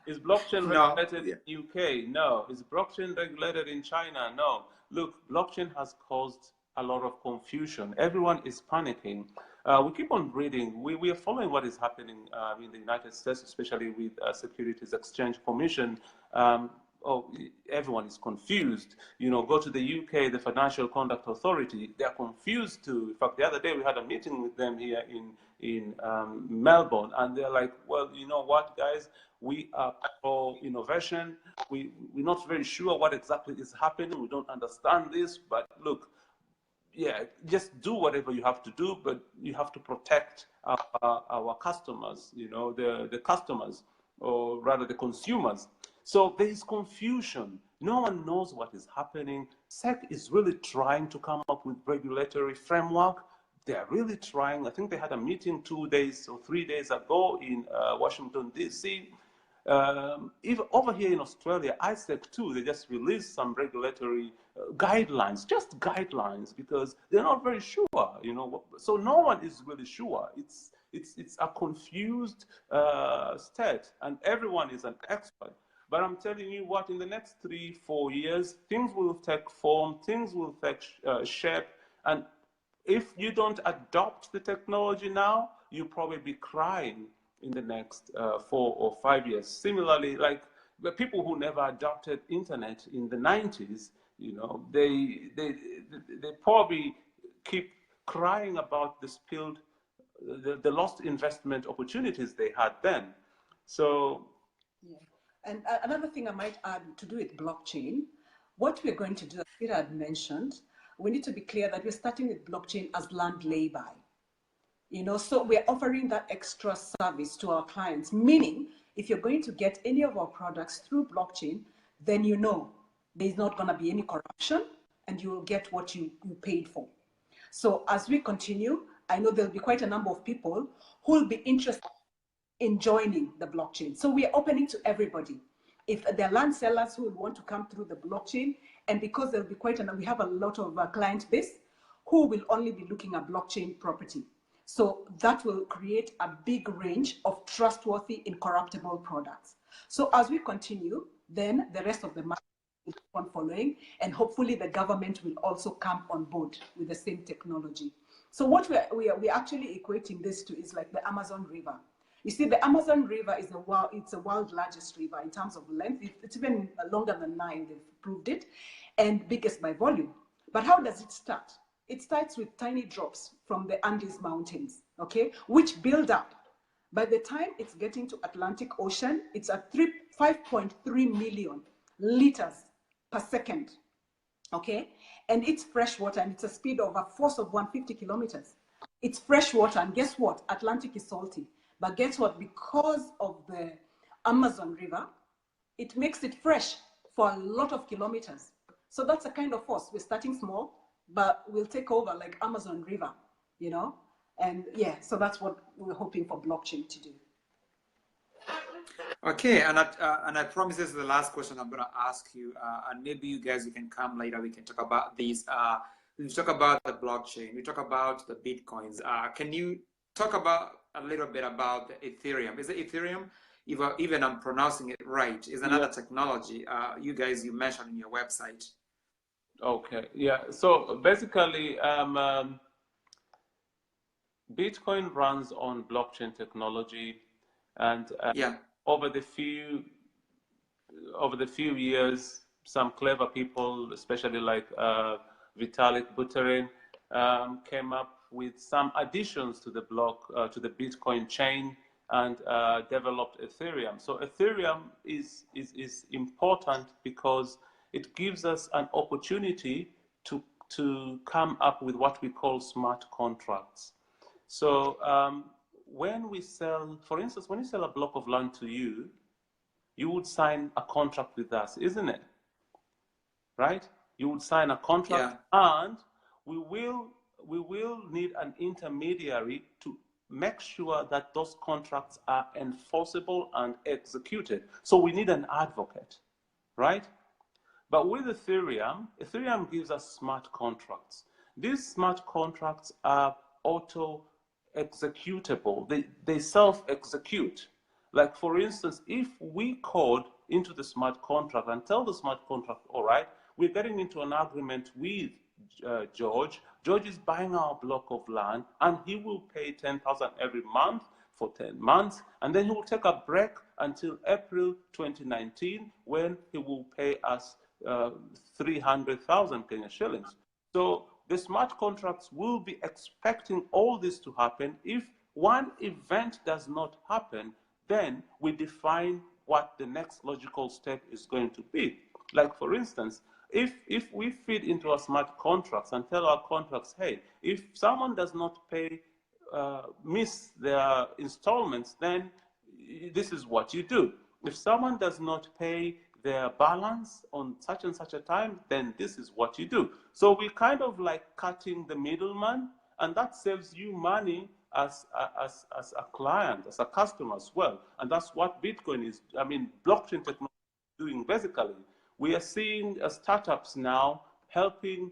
Is blockchain regulated in UK? No. Is blockchain regulated in China? No. Look, blockchain has caused a lot of confusion. Everyone is panicking. We keep on reading. We are following what is happening in the United States, especially with Securities Exchange Commission. Everyone is confused. You know, go to the UK, the Financial Conduct Authority, they're confused too. In fact, the other day we had a meeting with them here in Melbourne, and they're like, well, you know what, guys, we are pro innovation. We're not very sure what exactly is happening. We don't understand this, but look, yeah, just do whatever you have to do, but you have to protect our customers, you know, the customers, or rather the consumers. So there is confusion. No one knows what is happening. SEC is really trying to come up with regulatory framework. They're really trying. I think they had a meeting 2 days or 3 days ago in Washington, D.C. Even over here in Australia, ISEC too, they just released some regulatory guidelines, just guidelines, because they're not very sure, you know. So no one is really sure. It's a confused state, and everyone is an expert. But I'm telling you what, in the next 3-4 years, things will take form, things will take shape, and if you don't adopt the technology now, you'll probably be crying in the next 4 or 5 years. Similarly, like the people who never adopted internet in the 90s, you know, they probably keep crying about the spilled, the lost investment opportunities they had then. So, yeah. And another thing I might add to do with blockchain, what we're going to do, as Peter had mentioned, we need to be clear that we're starting with blockchain as land layby. You know, so we're offering that extra service to our clients, meaning if you're going to get any of our products through blockchain, then you know there's not going to be any corruption and you will get what you paid for. So as we continue, I know there'll be quite a number of people who will be interested in joining the blockchain. So we are opening to everybody. If there are land sellers who will want to come through the blockchain, and because there'll be we have a lot of client base who will only be looking at blockchain property. So that will create a big range of trustworthy, incorruptible products. So as we continue, then the rest of the market will keep on following, and hopefully the government will also come on board with the same technology. So what we're actually equating this to is like the Amazon River. You see, the Amazon River is it's the world's largest river in terms of length. It's even longer than Nile, they've proved it, and biggest by volume. But how does it start? It starts with tiny drops from the Andes Mountains, okay, which build up. By the time it's getting to Atlantic Ocean, it's at 5.3 million liters per second, okay? And it's fresh water, and it's a speed of a force of 150 kilometers. It's fresh water, and guess what? Atlantic is salty. But guess what? Because of the Amazon River, it makes it fresh for a lot of kilometers. So that's a kind of force. We're starting small, but we'll take over like Amazon River, you know? And yeah, so that's what we're hoping for blockchain to do. Okay, and I promise this is the last question I'm going to ask you, and maybe you guys, you can come later, we can talk about these. We talk about the blockchain, we talk about the Bitcoins. Can you talk about a little bit about the Ethereum? Is it Ethereum? Even I'm pronouncing it right, is another technology you mentioned in your website. okay, yeah. So basically, Bitcoin runs on blockchain technology, and over the few years, some clever people, especially like Vitalik Buterin, came up with some additions to the to the Bitcoin chain, and developed Ethereum. So Ethereum is important because it gives us an opportunity to come up with what we call smart contracts. So when we sell, for instance, when you sell a block of land to you, you would sign a contract with us, isn't it? Right? You would sign a contract, and we will need an intermediary to make sure that those contracts are enforceable and executed. So we need an advocate, right? But with Ethereum gives us smart contracts. These smart contracts are auto-executable. They self-execute. Like, for instance, if we code into the smart contract and tell the smart contract, all right, we're getting into an agreement with George. George is buying our block of land, and he will pay 10,000 every month for 10 months, and then he will take a break until April 2019, when he will pay us 300,000 Kenya shillings. So the smart contracts will be expecting all this to happen. If one event does not happen, then we define what the next logical step is going to be. Like, for instance, if we feed into our smart contracts and tell our contracts, hey, if someone does not pay, miss their installments, then this is what you do. If someone does not pay their balance on such and such a time, then this is what you do. So we kind of like cutting the middleman, and that saves you money as a client, as a customer as well. And that's what Bitcoin is, blockchain technology is doing basically. We are seeing startups now helping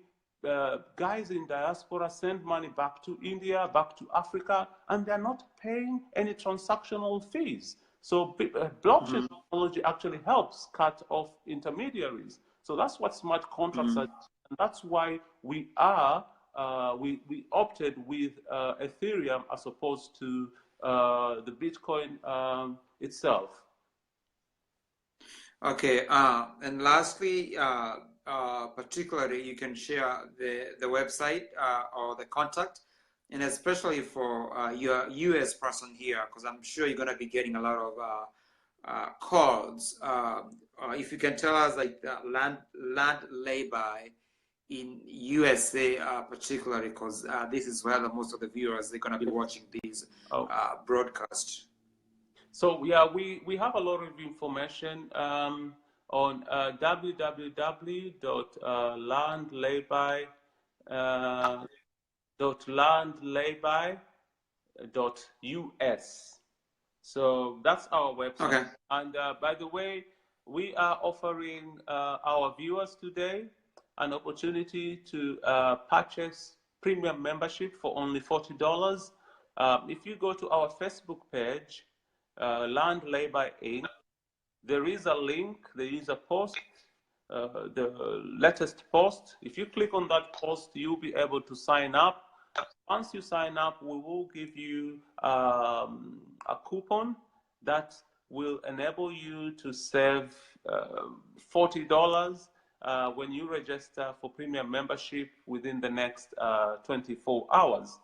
guys in diaspora send money back to India, back to Africa, and they're not paying any transactional fees. So blockchain technology actually helps cut off intermediaries. So that's what smart contracts are, and that's why we are we opted with Ethereum as opposed to the Bitcoin itself. Okay, and lastly, particularly, you can share the website or the contact, and especially for your US person here, because I'm sure you're going to be getting a lot of calls. If you can tell us, like, land layby in USA, particularly, because this is where most of the viewers they're going to be watching these broadcasts. So yeah, we have a lot of information on www.landlayby.us. So that's our website. Okay. And by the way, we are offering our viewers today an opportunity to purchase premium membership for only $40. If you go to our Facebook page, Land Layby Inc., there is a link, there is a post, the latest post. If you click on that post, you'll be able to sign up. Once you sign up, we will give you a coupon that will enable you to save $40 when you register for premium membership within the next 24 hours.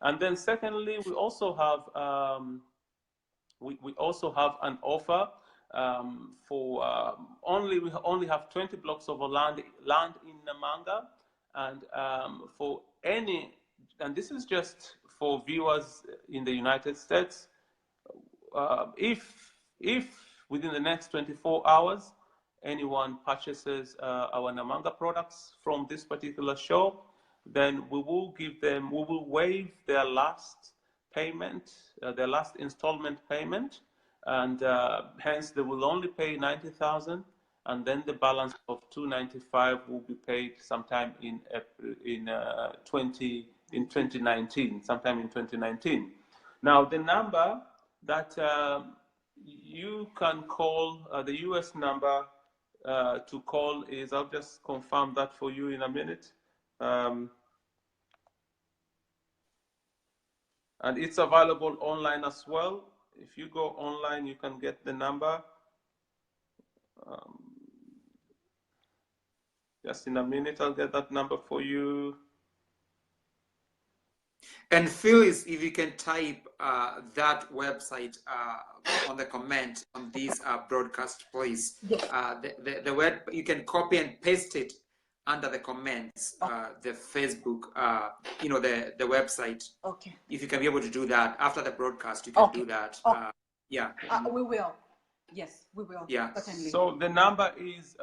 And then secondly, we also have we also have an offer for we only have 20 blocks of land in Namanga, and for any, and this is just for viewers in the United States, if within the next 24 hours anyone purchases our Namanga products from this particular shop, then we will waive their last payment, their last installment payment, and hence they will only pay $90,000, and then the balance of $295 will be paid sometime in 2019, sometime in 2019. Now the number that you can call, the US number to call is, I'll just confirm that for you in a minute. And it's available online as well. If you go online, you can get the number. Just in a minute, I'll get that number for you. And Phyllis, if you can type that website on the comment on this broadcast, please. Yes. The web, you can copy and paste it under the comments, the Facebook, the website. Okay. If you can be able to do that after the broadcast, you can do that. Yeah. We will. Yes, we will. Yeah. Certainly. So the number is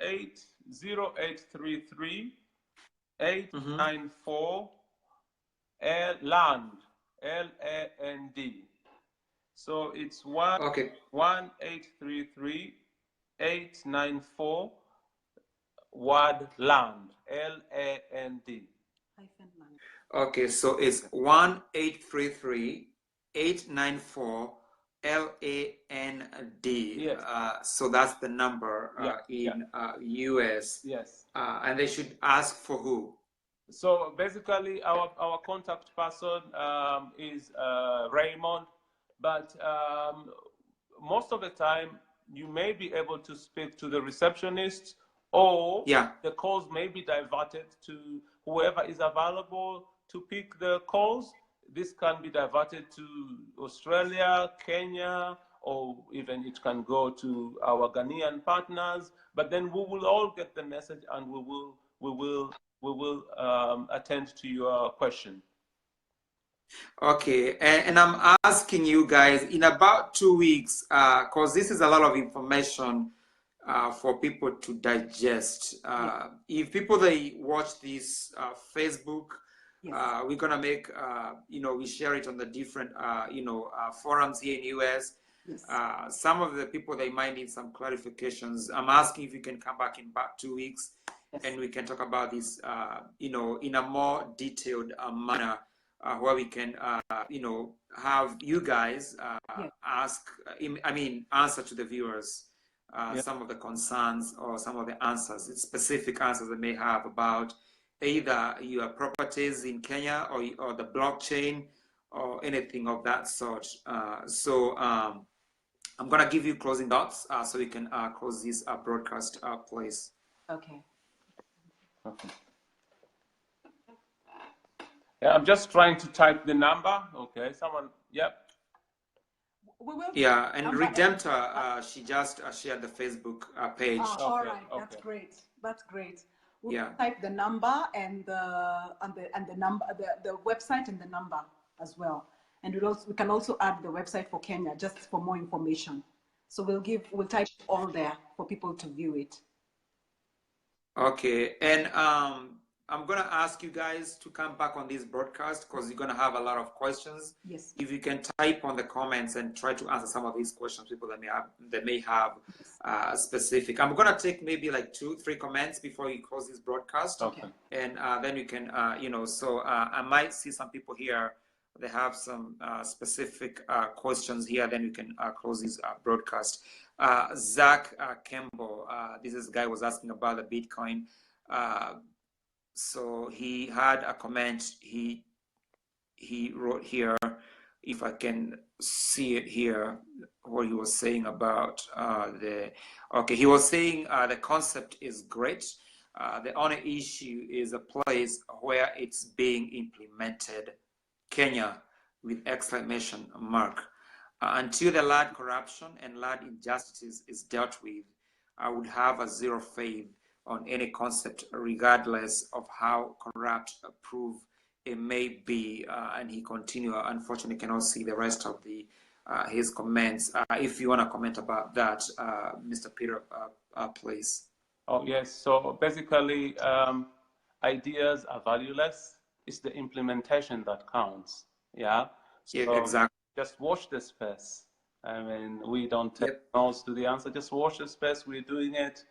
80833 894 land, LAND. So it's 1-833 894 word land, LAND. Okay, so it's 1-833-894 LAND. Yes. So that's the number in US. Yes. And they should ask for who? So basically, our contact person is Raymond, but most of the time you may be able to speak to the receptionist, or the calls may be diverted to whoever is available to pick the calls. This can be diverted to Australia, Kenya, or even it can go to our Ghanaian partners. But then we will all get the message, and we will attend to your question. Okay, and I'm asking you guys in about 2 weeks, because this is a lot of information for people to digest. If people they watch this Facebook, we're gonna make we share it on the different forums here in US. Some of the people they might need some clarifications. I'm asking if you can come back in about 2 weeks, and we can talk about this in a more detailed manner, where we can have you guys answer to the viewers some of the concerns or some of the answers, specific answers they may have about either your properties in Kenya or the blockchain or anything of that sort. I'm gonna give you closing thoughts so you can close this broadcast, please. Okay. Okay. Yeah, I'm just trying to type the number. Okay, someone, yep. We will. Yeah, and Redemptor, she just shared the Facebook page. All Okay, right, that's okay. great. That's great. We'll Yeah. type the number and the number, the website and the number as well. And we can also add the website for Kenya just for more information. So we'll type all there for people to view it. Okay, and I'm gonna ask you guys to come back on this broadcast because you're gonna have a lot of questions. Yes. If you can type on the comments and try to answer some of these questions, people that may have specific. I'm gonna take maybe like 2-3 comments before you close this broadcast. Okay. And then you can, so I might see some people here. They have some specific questions here. Then you can close this broadcast. Zach Campbell, this is guy was asking about the Bitcoin. So he had a comment he wrote here, if I can see it here, what he was saying about he was saying the concept is great. The only issue is a place where it's being implemented, Kenya, with exclamation mark. Until the land corruption and land injustices is dealt with, I would have a zero faith on any concept, regardless of how corrupt proof it may be. And he continued. Unfortunately, cannot see the rest of the his comments. If you want to comment about that, Mr. Peter, please. Oh yes. So basically, ideas are valueless. It's the implementation that counts. Yeah. So Yeah, exactly. Just watch the space. I mean, we don't take notes to the answer. Just watch the space. We're doing it.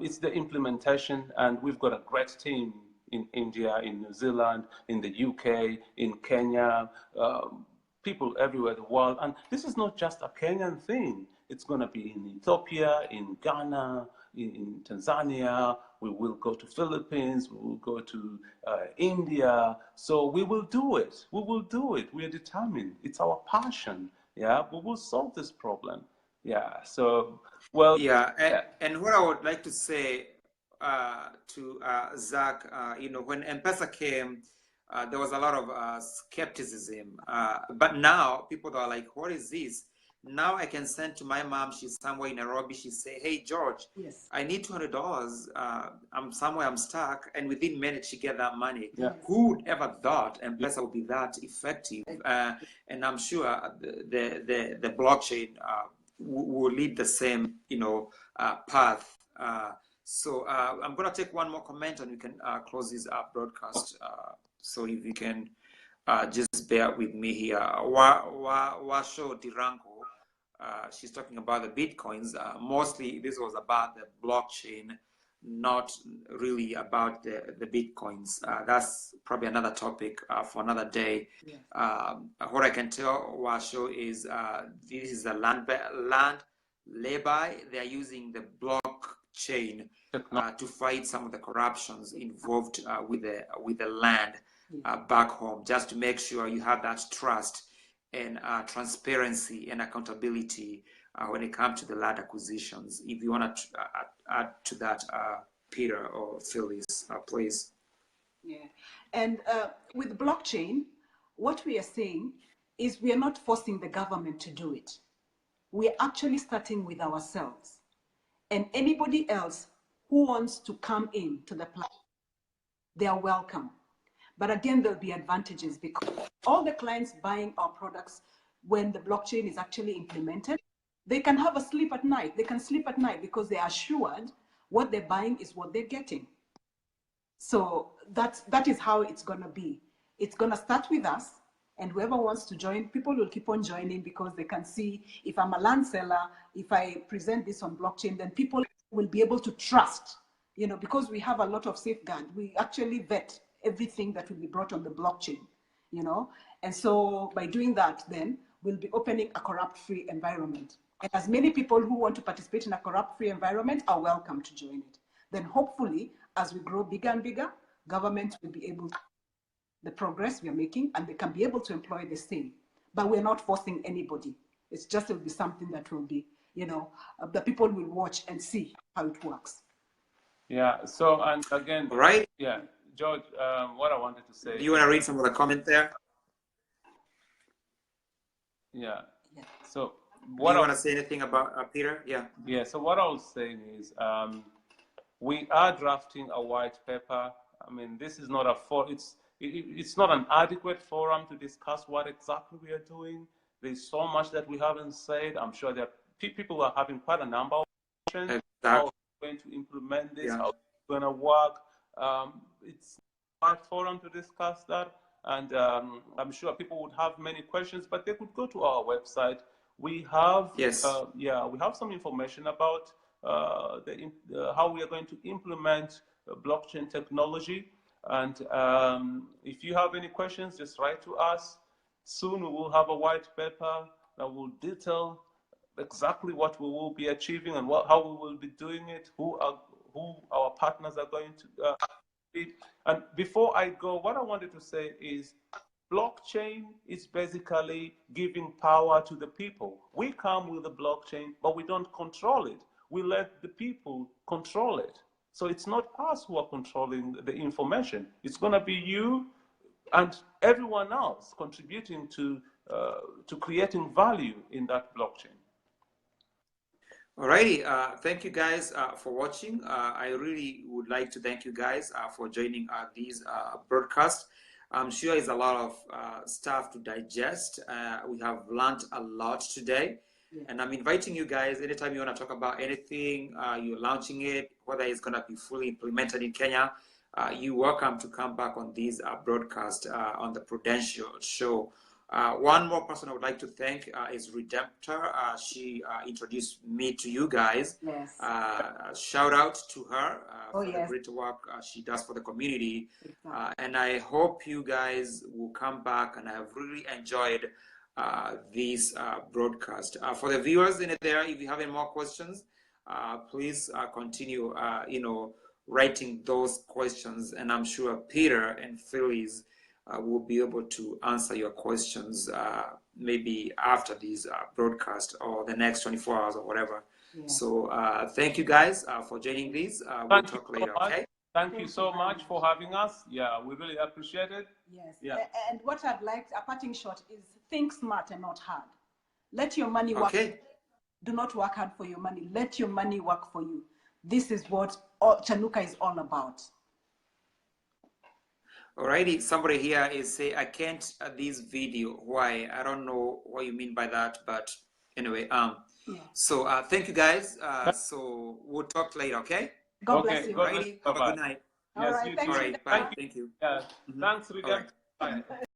It's the implementation, and we've got a great team in India, in New Zealand, in the UK, in Kenya, people everywhere in the world. And this is not just a Kenyan thing. It's going to be in Ethiopia, in Ghana, in Tanzania. We will go to Philippines. We will go to India. So we will do it. We will do it. We are determined. It's our passion. Yeah, we will solve this problem. Yeah. So, well. Yeah, and what I would like to say to Zach, when M-Pesa came, there was a lot of skepticism. But now people are like, what is this? Now I can send to my mom, she's somewhere in Nairobi, she say, hey, George, Yes. I need $200. I'm somewhere, I'm stuck. And within minutes, she get that money. Yeah. Who would ever thought M-Pesa would be that effective? And I'm sure the blockchain will lead the same, path. So I'm going to take one more comment and we can close this broadcast. So if you can just bear with me here. Washo Dirango, she's talking about the Bitcoins. Mostly this was about the blockchain, not really about the Bitcoins. That's probably another topic for another day. Yeah. What I can tell Washo is this is a land layby. They are using the blockchain to fight some of the corruptions involved with the land back home, just to make sure you have that trust and transparency and accountability when it comes to the land acquisitions. If you want to add to that, Peter or Phyllis, please. Yeah, and with blockchain, what we are saying is we are not forcing the government to do it. We are actually starting with ourselves. And anybody else who wants to come in to the platform, they are welcome. But again, there'll be advantages because all the clients buying our products, when the blockchain is actually implemented, they can have a sleep at night. They can sleep at night because they are assured what they're buying is what they're getting. So that is how it's going to be. It's going to start with us, and whoever wants to join, people will keep on joining because they can see if I'm a land seller, if I present this on blockchain, then people will be able to trust, because we have a lot of safeguard. We actually vet everything that will be brought on the blockchain, and so by doing that, then we'll be opening a corrupt-free environment. And as many people who want to participate in a corrupt-free environment are welcome to join it. Then hopefully, as we grow bigger and bigger, government will be able to the progress we are making, and they can be able to employ the same. But we're not forcing anybody. It's just, it will be something that will be, the people will watch and see how it works. Yeah. So, and again, Right? yeah, George, what I wanted to say. Do you want to read some of the comment there? Yeah. Yeah. So, Do you want to say anything about Peter? Yeah. Yeah. So what I was saying is, we are drafting a white paper. I mean, this is not it's not an adequate forum to discuss what exactly we are doing. There's so much that we haven't said. I'm sure that people are having quite a number of questions. Exactly. How are we going to implement this? Yeah. How it's going to work? It's a forum to discuss that. And I'm sure people would have many questions, but they could go to our website. We have, Yes. we have some information about how we are going to implement blockchain technology. And if you have any questions, just write to us. Soon we will have a white paper that will detail exactly what we will be achieving and how we will be doing it, who our partners are going to be. And before I go, what I wanted to say is blockchain is basically giving power to the people. We come with the blockchain, but we don't control it. We let the people control it. So it's not us who are controlling the information. It's going to be you and everyone else contributing to creating value in that blockchain. Alrighty, thank you guys for watching. I really would like to thank you guys for joining these broadcasts. I'm sure it's a lot of stuff to digest. We have learned a lot today. Yeah. And I'm inviting you guys, anytime you want to talk about anything, you're launching it, whether it's going to be fully implemented in Kenya, you're welcome to come back on these broadcasts on the Prudential Show. One more person I would like to thank is Redemptor. She introduced me to you guys. Yes. Shout out to her for yes. the great work she does for the community. Exactly. And I hope you guys will come back, and I've really enjoyed this broadcast. For the viewers in there, if you have any more questions, please continue, writing those questions, and I'm sure Peter and Phyllis will be able to answer your questions maybe after these broadcast or the next 24 hours or whatever. Yeah. So thank you guys for joining these. We'll talk later, okay? Thank you so much for having us. Yeah, we really appreciate it. Yes. Yeah. And what I'd like, a parting shot, is think smart and not hard. Let your money work. Okay. Do not work hard for your money. Let your money work for you. This is what Chanuka is all about. Alrighty, somebody here is saying, I can't this video. Why? I don't know what you mean by that, but anyway, yeah. So thank you guys. So we'll talk later, okay? God bless you. Alrighty, have a good night. All right, thank you. Bye. Thank you. Yeah. Thanks, Rita. Bye.